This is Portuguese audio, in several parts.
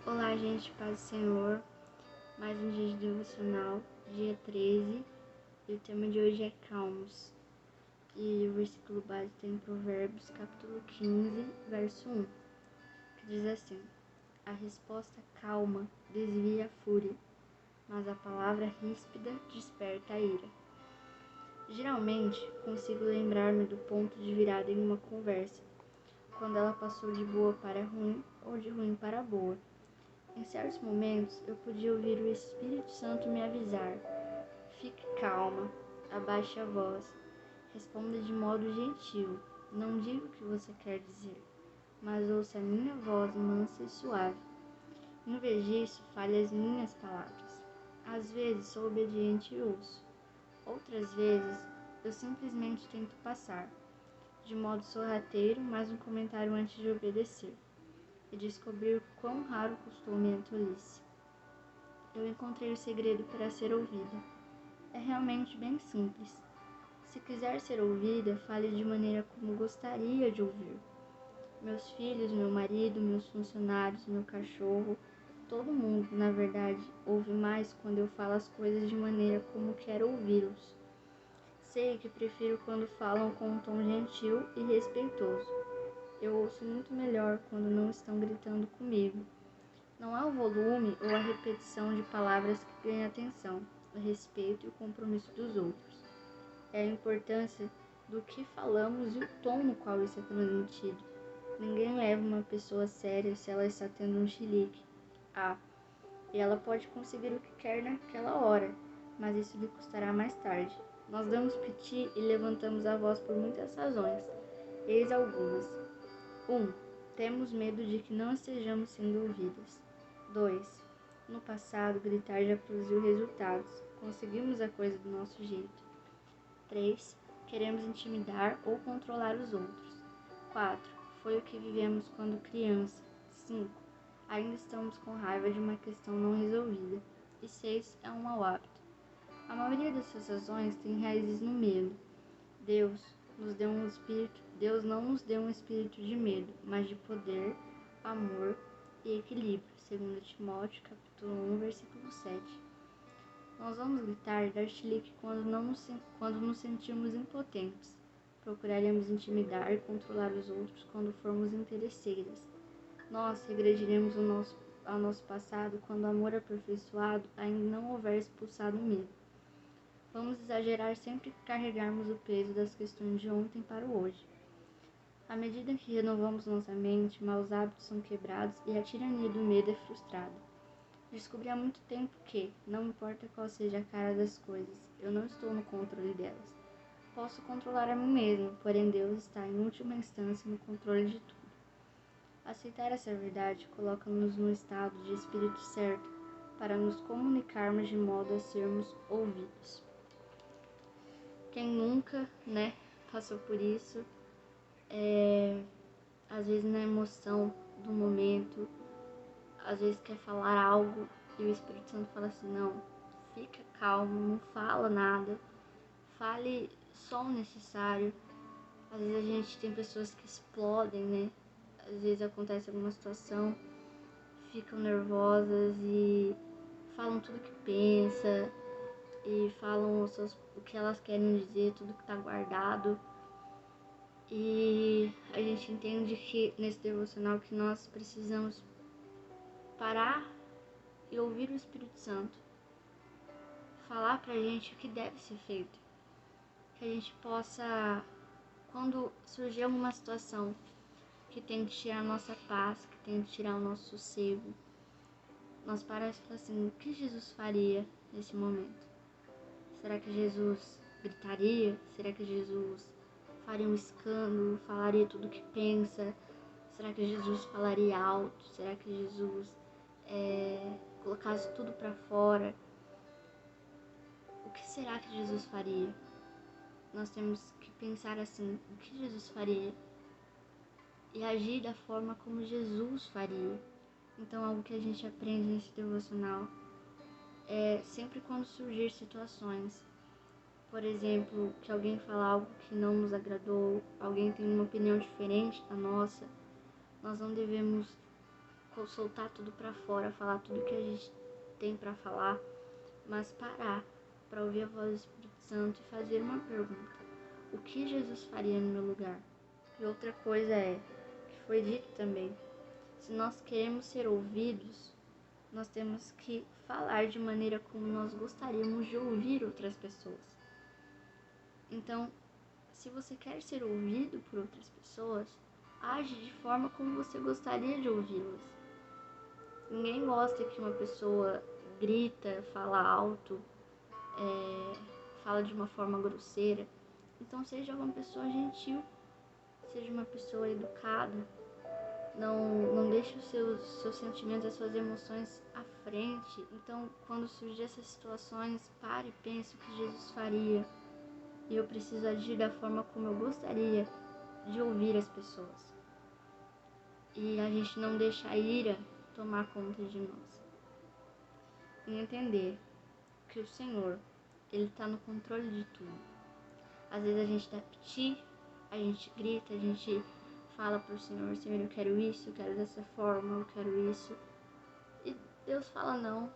Olá, gente, paz do Senhor. Mais um dia de devocional, dia 13, e o tema de hoje é calmos. E o versículo base está em Provérbios, capítulo 15, verso 1, que diz assim: A resposta calma desvia a fúria, mas a palavra ríspida desperta a ira. Geralmente, consigo lembrar-me do ponto de virada em uma conversa, quando ela passou de boa para ruim ou de ruim para boa. Em certos momentos, eu podia ouvir o Espírito Santo me avisar: fique calma, abaixe a voz, responda de modo gentil, não diga o que você quer dizer, mas ouça a minha voz mansa e suave. Em vez disso, fale as minhas palavras. Às vezes sou obediente e ouço. Outras vezes, eu simplesmente tento passar, de modo sorrateiro, mais um comentário antes de obedecer, e descobrir quão raro custou minha tolice. Eu encontrei o segredo para ser ouvida. É realmente bem simples. Se quiser ser ouvida, fale de maneira como gostaria de ouvir. Meus filhos, meu marido, meus funcionários, meu cachorro, todo mundo, na verdade, ouve mais quando eu falo as coisas de maneira como quero ouvi-los. Sei que prefiro quando falam com um tom gentil e respeitoso. Eu ouço muito melhor quando não estão gritando comigo. Não é o volume ou a repetição de palavras que ganha atenção, o respeito e o compromisso dos outros. É a importância do que falamos e o tom no qual isso é transmitido. Ninguém leva uma pessoa a sério se ela está tendo um chilique. E ela pode conseguir o que quer naquela hora, mas isso lhe custará mais tarde. Nós damos piti e levantamos a voz por muitas razões. Eis algumas. 1. Temos medo de que não estejamos sendo ouvidas. 2. No passado, gritar já produziu resultados. Conseguimos a coisa do nosso jeito. 3. Queremos intimidar ou controlar os outros. 4. Foi o que vivemos quando criança. 5. Ainda estamos com raiva de uma questão não resolvida. E 6. É um mau hábito. A maioria dessas razões tem raízes no medo. Deus não nos deu um espírito de medo, mas de poder, amor e equilíbrio, segundo Timóteo, capítulo 1, versículo 7. Nós vamos gritar e dar chilique quando nos sentirmos impotentes. Procuraremos intimidar e controlar os outros quando formos interesseiras. Nós regrediremos ao nosso passado quando o amor aperfeiçoado ainda não houver expulsado o medo. Vamos exagerar sempre que carregarmos o peso das questões de ontem para o hoje. À medida que renovamos nossa mente, maus hábitos são quebrados e a tirania do medo é frustrada. Descobri há muito tempo que, não importa qual seja a cara das coisas, eu não estou no controle delas. Posso controlar a mim mesmo, porém Deus está em última instância no controle de tudo. Aceitar essa verdade coloca-nos no estado de espírito certo para nos comunicarmos de modo a sermos ouvidos. Quem nunca, passou por isso, às vezes na emoção do momento, às vezes quer falar algo e o Espírito Santo fala assim: não, fica calmo, não fala nada, fale só o necessário. Às vezes a gente tem pessoas que explodem, às vezes acontece alguma situação, ficam nervosas e falam tudo que pensa e falam o que elas querem dizer, tudo que está guardado. E a gente entende que nesse devocional que nós precisamos parar e ouvir o Espírito Santo falar pra gente o que deve ser feito. Que a gente possa, quando surgir alguma situação que tem que tirar a nossa paz, que tem que tirar o nosso sossego, nós paramos e falamos assim: o que Jesus faria nesse momento? Será que Jesus gritaria? Será que Jesus faria um escândalo? Falaria tudo o que pensa? Será que Jesus falaria alto? Será que Jesus colocasse tudo para fora? O que será que Jesus faria? Nós temos que pensar assim: o que Jesus faria? E agir da forma como Jesus faria. Então, algo que a gente aprende nesse devocional é sempre quando surgir situações, por exemplo, que alguém fala algo que não nos agradou, alguém tem uma opinião diferente da nossa, nós não devemos soltar tudo pra fora, falar tudo que a gente tem pra falar, mas parar para ouvir a voz do Espírito Santo e fazer uma pergunta: o que Jesus faria no meu lugar? E outra coisa que foi dito também, se nós queremos ser ouvidos, nós temos que falar de maneira como nós gostaríamos de ouvir outras pessoas. Então, se você quer ser ouvido por outras pessoas, age de forma como você gostaria de ouvi-las. Ninguém gosta que uma pessoa grita, fala alto, fala de uma forma grosseira. Então seja uma pessoa gentil, seja uma pessoa educada. Não deixe os seus sentimentos, as suas emoções à frente. Então, quando surgir essas situações, pare e pense o que Jesus faria. E eu preciso agir da forma como eu gostaria de ouvir as pessoas. E a gente não deixa a ira tomar conta de nós. E entender que o Senhor, Ele está no controle de tudo. Às vezes a gente dá piti, a gente grita, a gente fala pro Senhor: Senhor, eu quero isso, eu quero dessa forma, eu quero isso. E Deus fala não.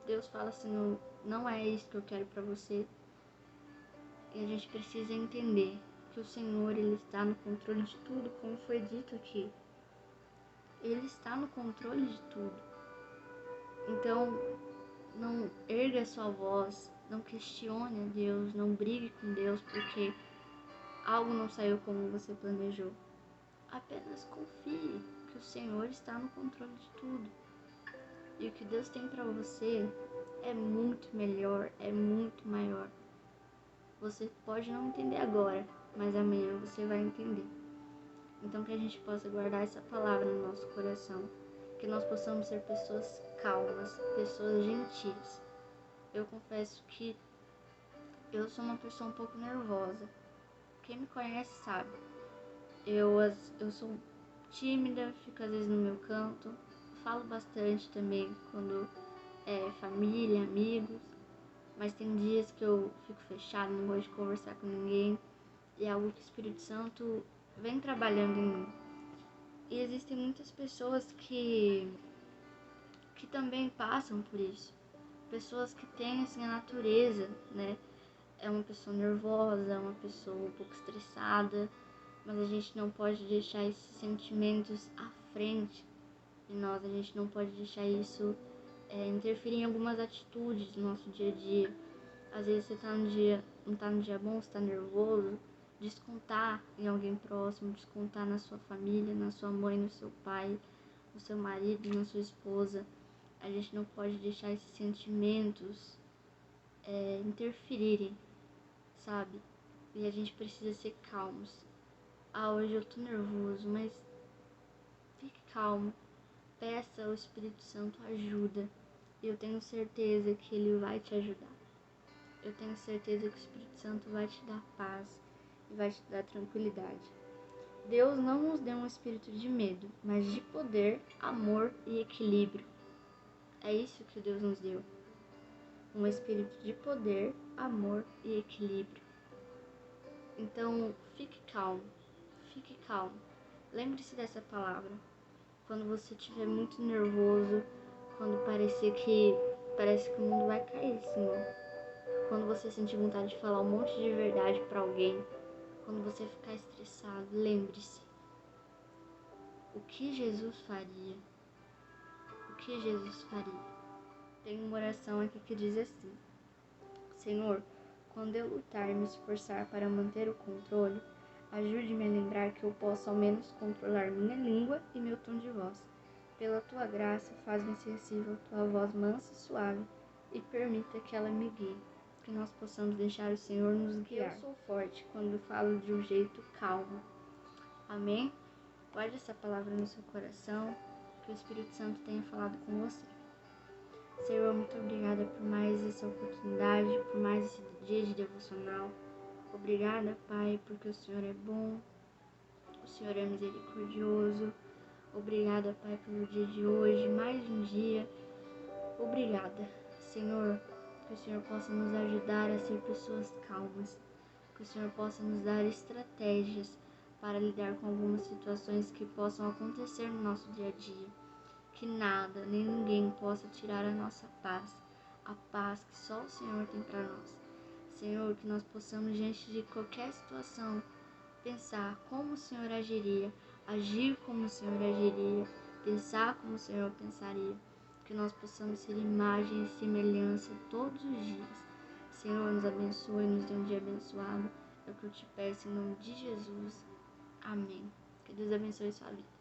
Deus fala assim: não é isso que eu quero pra você. E a gente precisa entender que o Senhor, Ele está no controle de tudo, como foi dito aqui. Ele está no controle de tudo. Então, não erga a sua voz, não questione a Deus, não brigue com Deus porque algo não saiu como você planejou. Apenas confie que o Senhor está no controle de tudo. E o que Deus tem para você é muito melhor, é muito maior. Você pode não entender agora, mas amanhã você vai entender. Então que a gente possa guardar essa palavra no nosso coração. Que nós possamos ser pessoas calmas, pessoas gentis. Eu confesso que eu sou uma pessoa um pouco nervosa. Quem me conhece sabe. Eu sou tímida, fico às vezes no meu canto. Falo bastante também quando é família, amigos. Mas tem dias que eu fico fechada, não gosto de conversar com ninguém. E é algo que o Espírito Santo vem trabalhando em mim. E existem muitas pessoas que também passam por isso. Pessoas que têm assim a natureza, né? É uma pessoa nervosa, uma pessoa um pouco estressada, mas a gente não pode deixar esses sentimentos à frente de nós. A gente não pode deixar isso interferir em algumas atitudes do nosso dia a dia. Às vezes você não tá no dia bom, você tá nervoso, descontar em alguém próximo, descontar na sua família, na sua mãe, no seu pai, no seu marido, na sua esposa. A gente não pode deixar esses sentimentos interferirem, sabe? E a gente precisa ser calmos. Hoje eu tô nervoso, mas fique calmo. Peça ao Espírito Santo ajuda. E eu tenho certeza que Ele vai te ajudar. Eu tenho certeza que o Espírito Santo vai te dar paz e vai te dar tranquilidade. Deus não nos deu um espírito de medo, mas de poder, amor e equilíbrio. É isso que Deus nos deu. Um espírito de poder, amor e equilíbrio. Então, fique calmo. Fique calmo. Lembre-se dessa palavra. Quando você estiver muito nervoso, quando parece que o mundo vai cair, Senhor. Quando você sentir vontade de falar um monte de verdade para alguém, quando você ficar estressado, lembre-se. O que Jesus faria? O que Jesus faria? Tem uma oração aqui que diz assim: Senhor, quando eu lutar e me esforçar para manter o controle, ajude-me a lembrar que eu posso ao menos controlar minha língua e meu tom de voz. Pela tua graça, faz-me sensível a tua voz mansa e suave e permita que ela me guie. Que nós possamos deixar o Senhor nos guiar. Eu sou forte quando falo de um jeito calmo. Amém? Guarde essa palavra no seu coração, que o Espírito Santo tenha falado com você. Senhor, muito obrigada por mais essa oportunidade, por mais esse dia de devocional. Obrigada, Pai, porque o Senhor é bom, o Senhor é misericordioso. Obrigada, Pai, pelo dia de hoje, mais um dia. Obrigada, Senhor, que o Senhor possa nos ajudar a ser pessoas calmas, que o Senhor possa nos dar estratégias para lidar com algumas situações que possam acontecer no nosso dia a dia. Que nada, nem ninguém possa tirar a nossa paz, a paz que só o Senhor tem para nós. Senhor, que nós possamos, diante de qualquer situação, pensar como o Senhor agiria, agir como o Senhor agiria, pensar como o Senhor pensaria. Que nós possamos ser imagem e semelhança todos os dias. Senhor, nos abençoe, nos dê um dia abençoado. É o que eu te peço em nome de Jesus. Amém. Que Deus abençoe sua vida.